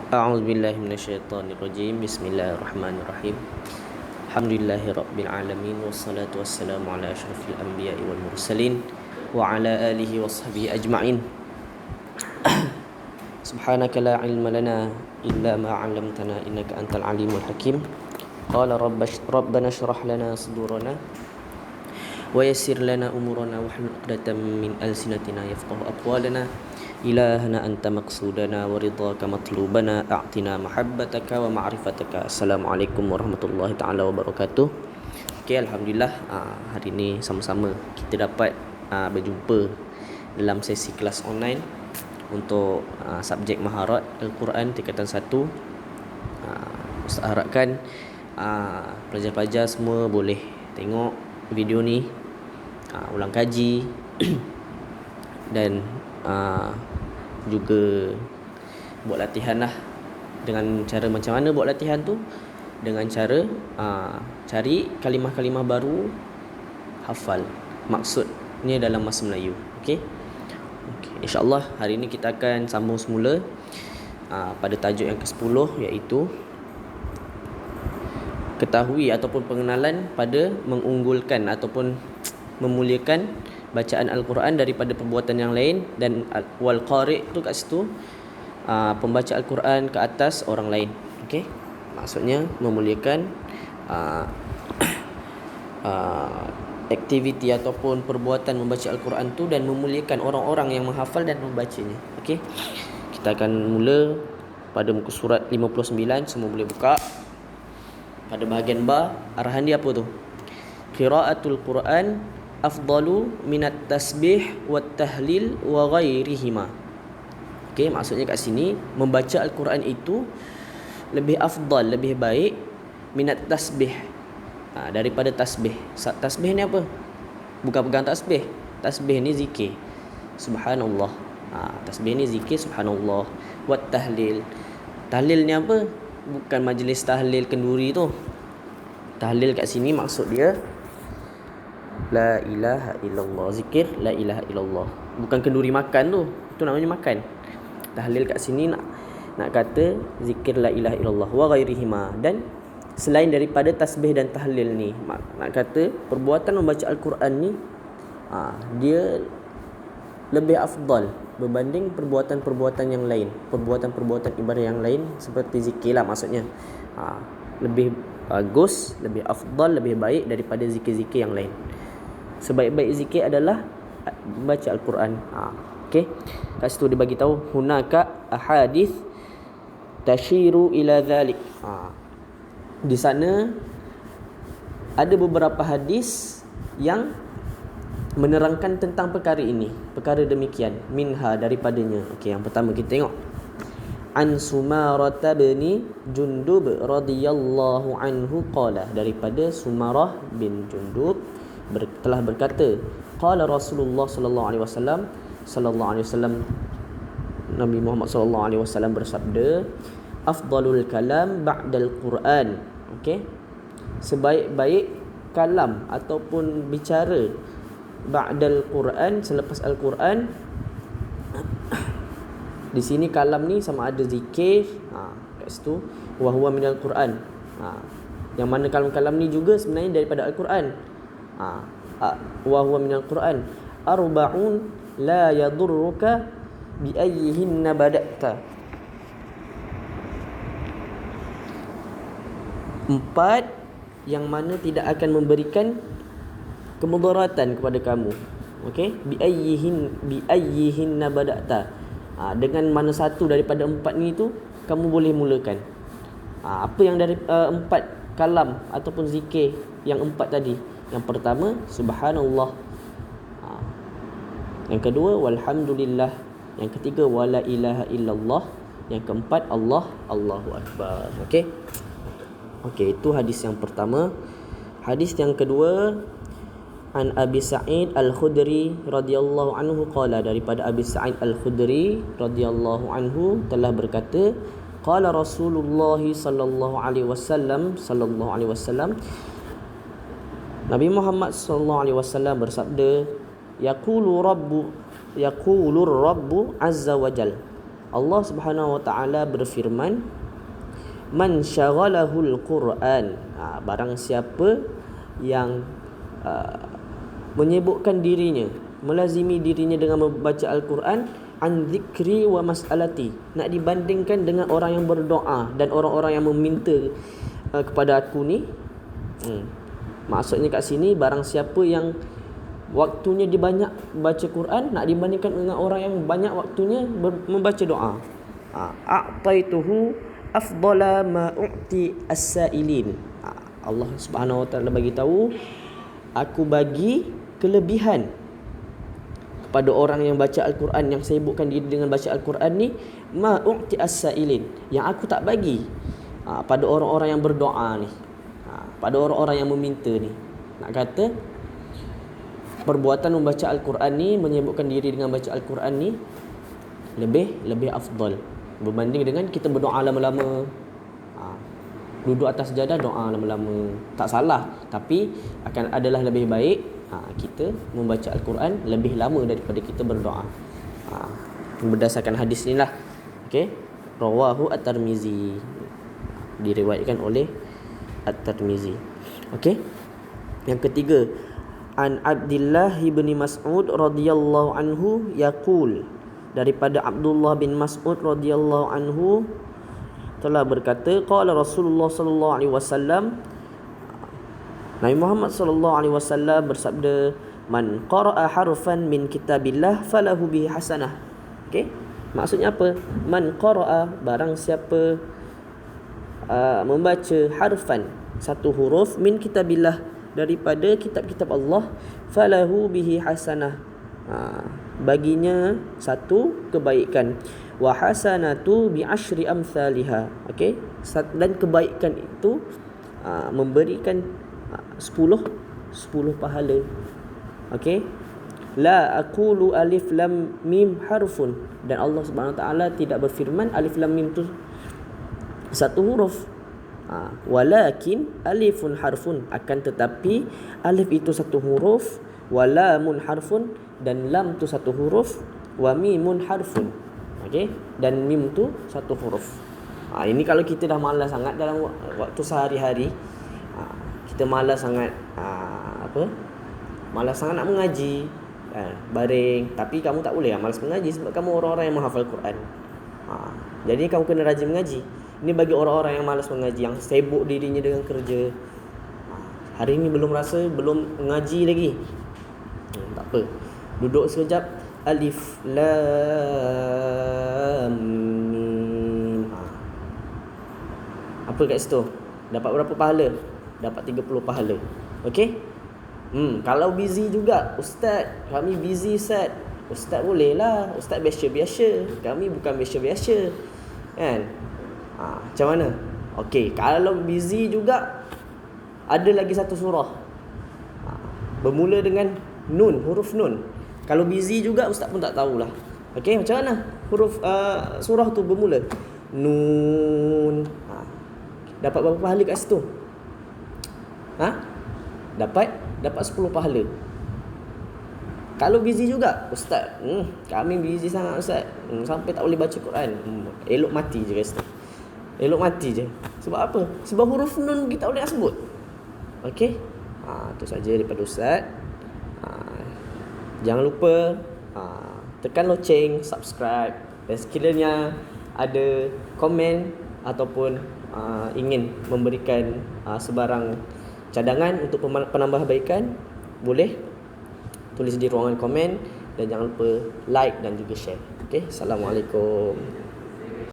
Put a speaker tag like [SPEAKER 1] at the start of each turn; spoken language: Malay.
[SPEAKER 1] أعوذ بالله من الشيطان الرجيم. بسم الله الرحمن الرحيم. الحمد لله رب العالمين والصلاة والسلام على أشرف الأنبياء والمرسلين وعلى آله وصحبه أجمعين. سبحانك لا علم لنا إلا ما علمتنا إنك أنت العليم الحكيم. قال ربنا اشرح لنا صدورنا ويسر لنا أمورنا واحلل عقدة من ألسنتنا يفقه أقوالنا. إلهنا أنت مقصودنا ورضاك مطلوبنا أعطنا محبتك ومعرفتك. Assalamualaikum warahmatullahi taala wabarakatuh. Okay, Alhamdulillah, hari ini sama-sama kita dapat berjumpa dalam sesi kelas online untuk subjek maharat Al-Quran tingkatan 1. Ustaz harapkan pelajar-pelajar semua boleh tengok video ni, ulang kaji dan juga buat latihan lah. Dengan cara macam mana buat latihan tu? Dengan cara cari kalimah-kalimah baru, hafal maksudnya dalam bahasa Melayu. Okey, InsyaAllah hari ini kita akan sambung semula pada tajuk yang ke-10, iaitu ketahui ataupun pengenalan pada mengunggulkan ataupun memuliakan bacaan Al-Quran daripada perbuatan yang lain. Dan wal qari' tu kat situ pembaca Al-Quran ke atas orang lain. Okey, maksudnya memuliakan aktiviti ataupun perbuatan membaca Al-Quran tu dan memuliakan orang-orang yang menghafal dan membacanya. Okey, kita akan mula pada muka surat 59. Semua boleh buka. Pada bahagian ba, arahan dia apa tu? Qiraatul Quran afdalu minat tasbih wat tahlil wa ghairihima. Okey, maksudnya kat sini membaca Al-Quran itu lebih afdal, lebih baik minat tasbih, daripada tasbih. Tasbih ni apa? Bukan pegang tasbih. Tasbih ni zikir subhanallah. Tasbih ni zikir subhanallah. Wat tahlil. Tahlil ni apa? Bukan majlis tahlil kenduri tu. Tahlil kat sini maksud dia la ilaha illallah, zikir la ilaha illallah. Bukan kenduri makan tu. Itu namanya makan. Tahlil kat sini nak kata zikir la ilaha illallah wa ghairihima, dan selain daripada tasbih dan tahlil ni. Nak kata perbuatan membaca Al-Quran ni dia lebih afdal berbanding perbuatan-perbuatan yang lain, perbuatan-perbuatan ibadah yang lain seperti zikir lah maksudnya. Lebih bagus, lebih afdal, lebih baik daripada zikir-zikir yang lain. Sebaik-baik zikir adalah baca Al-Quran. Okey, kat situ dia bagi tahu hunaka ahadith tashiru ila dhalik. Di sana ada beberapa hadis yang menerangkan tentang perkara ini, perkara demikian. Minha, daripadanya. Okey, yang pertama kita tengok. An Sumarah bin Jundub radhiyallahu anhu qala, daripada Sumarah bin Jundub telah berkata, qala Rasulullah sallallahu alaihi wasallam, Nabi Muhammad sallallahu alaihi wasallam bersabda, afdalul kalam ba'dal Quran. Okey, sebaik-baik kalam ataupun bicara ba'dal Quran, selepas Al-Quran. Di sini kalam ni sama ada zikir, kat situ wa huwa minal Quran. Yang mana kalam-kalam ni juga sebenarnya daripada Al-Quran. Wa huwa minal Quran. Arba'un la yadurruka bi ayyihinna bada'ta. 4 yang mana tidak akan memberikan kemudaratan kepada kamu. Okey, bi ayyihinna bada'ta. Dengan mana satu daripada 4 ni tu kamu boleh mulakan. Apa yang dari 4 kalam ataupun zikir yang 4 tadi? Yang pertama subhanallah, yang kedua walhamdulillah, yang ketiga wala ilaha illallah, yang keempat Allahu akbar. Okey, itu hadis yang pertama. Hadis yang kedua, an Abi Sa'id Al-Khudri radhiyallahu anhu qala, daripada Abi Sa'id Al-Khudri radhiyallahu anhu telah berkata, qala Rasulullah sallallahu alaihi wasallam, Nabi Muhammad sallallahu alaihi wasallam bersabda, yaqulur rabbu azza wajal, Allah Subhanahu wa taala berfirman, man syaghalahul Quran, barang siapa yang menyibukkan dirinya, melazimi dirinya dengan membaca Al-Quran, an zikri wa mas'alati, nak dibandingkan dengan orang yang berdoa dan orang-orang yang meminta kepada aku ni. Maksudnya kat sini, barang siapa yang waktunya dia banyak baca Quran, nak dibandingkan dengan orang yang banyak waktunya membaca doa. A'taituhu afdala ma u'ti as-sa'ilin. Allah Subhanahu wa taala bagi tahu, aku bagi kelebihan kepada orang yang baca Al-Quran, yang sibukkan diri dengan baca Al-Quran ni, ma u'ti as-sa'ilin, yang aku tak bagi pada orang-orang yang berdoa ni, pada orang-orang yang meminta ni. Nak kata perbuatan membaca Al-Quran ni, menyibukkan diri dengan baca Al-Quran ni lebih afdal berbanding dengan kita berdoa lama-lama, duduk atas sajadah doa lama-lama. Tak salah, tapi akan adalah lebih baik kita membaca Al-Quran lebih lama daripada kita berdoa. Berdasarkan hadis ni lah. Okey, rawahu at-Tirmizi, diriwayatkan oleh at-Tirmizi. Okey, yang ketiga, an Abdullah bin Mas'ud radhiyallahu anhu yaqul, daripada Abdullah bin Mas'ud radhiyallahu anhu telah berkata, qala Rasulullah sallallahu alaihi wasallam, Nabi Muhammad sallallahu alaihi wasallam bersabda, man qara'a harfan min kitabillah falahu bihi hasanah. Okey, maksudnya apa? Man qara'a, barang siapa membaca harfan, satu huruf, min kitabillah, daripada kitab-kitab Allah, falahu bihi hasanah, baginya satu kebaikan, wa hasanatu bi asyri amsalha. Okey, dan kebaikan itu memberikan 10 pahala. Okey, la aqulu alif lam mim harfun, dan Allah Subhanahu wa taala tidak berfirman alif lam mim tu satu huruf, walakin alifun harfun, akan tetapi alif itu satu huruf, wa lamun harfun, dan lam tu satu huruf, wa mimun harfun. Okey, dan mim tu satu huruf. Ini kalau kita dah malas sangat dalam waktu sehari-hari, kita malas sangat malas sangat nak mengaji, baring, tapi kamu tak boleh malas mengaji sebab kamu orang-orang yang menghafal Quran. Jadi kamu kena rajin mengaji. Ini bagi orang-orang yang malas mengaji, yang sibuk dirinya dengan kerja. Hari ini belum mengaji lagi, tak apa, duduk sekejap, alif lam mim. Apa kat situ? Dapat berapa pahala? Dapat 30 pahala. Okey? Kalau busy juga, ustaz, kami busy ustaz. Ustaz boleh lah, ustaz biasa-biasa. Kami bukan biasa-biasa. Kan? Macam mana? Okey, kalau busy juga, ada lagi satu surah, bermula dengan nun, huruf nun. Kalau busy juga, ustaz pun tak tahulah. Okey, macam mana huruf surah tu bermula nun? Dapat berapa pahala kat situ? Dapat 10 pahala. Kalau busy juga, ustaz, kami busy sangat ustaz, sampai tak boleh baca Quran. Elok mati je kat situ. Elok mati je. Sebab apa? Sebab huruf nun kita tak boleh nak sebut. Okey? Itu saja daripada ustaz. Jangan lupa tekan loceng, subscribe, dan sekiranya ada komen ataupun ingin memberikan sebarang cadangan untuk penambahbaikan, boleh tulis di ruangan komen, dan jangan lupa like dan juga share. Okey, assalamualaikum.